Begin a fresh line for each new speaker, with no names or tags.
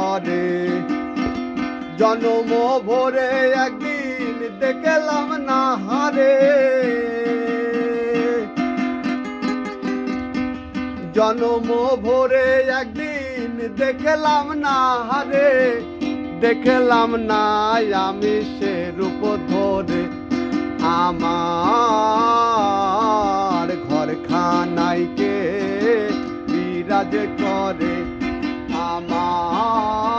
করে। জনম ভরে একদিন দেখলাম না হারে, জনম ভরে একদিন দেখলাম না হারে, দেখলাম না আমি সে রূপ ধরে। আমার ঘরখানায় কে বিরাজ করে, আমার